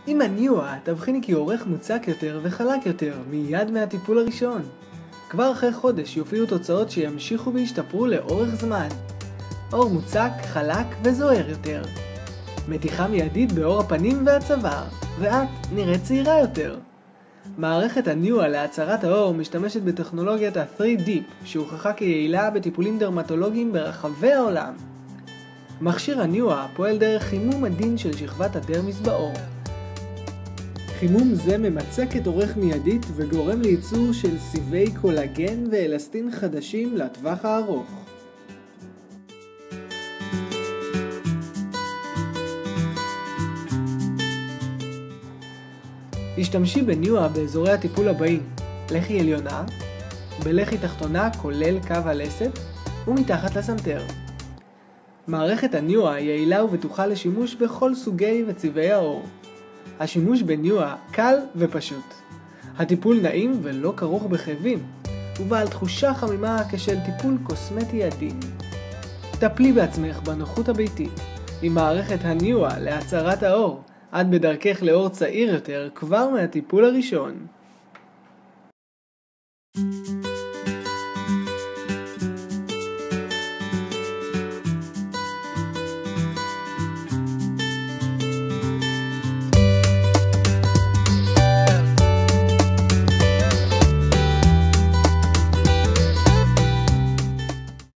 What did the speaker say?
עם הניוע תבחיני כי אורך מוצק יותר וחלק יותר מיד מהטיפול הראשון. כבר אחרי חודש יופיעו תוצאות שימשיכו וישתפרו לאורך זמן. עור מוצק, חלק וזוהר יותר. מתיחה מיידית בעור הפנים והצוואר, ואת נראית צעירה יותר. מערכת הניוע להצרת העור משתמשת בטכנולוגיית ה-3Deep, שהוכחה כיעילה בטיפולים דרמטולוגיים ברחבי העולם. מכשיר הניוע פועל דרך חימום עדין של שכבת הדרמיס בעור. חימום זה ממצק את אורך מיידית וגורם לייצור של סיבי קולגן ואלסטין חדשים לטווח הארוך. השתמשי בניוע באזורי הטיפול הבאים: לחי עליונה, בלחי תחתונה כולל קו הלסת ומתחת לסנטר. מערכת הניוע יעילה ובטוחה לשימוש בכל סוגי וצבעי העור. השימוש בניוע קל ופשוט. הטיפול נעים ולא כרוך בכאבים, ובעל תחושה חמימה כשל טיפול קוסמטי עדין. טפלי בעצמך בנוחות הביתית עם מערכת הניוע להצרת העור, עד בדרכך לעור צעיר יותר כבר מהטיפול הראשון.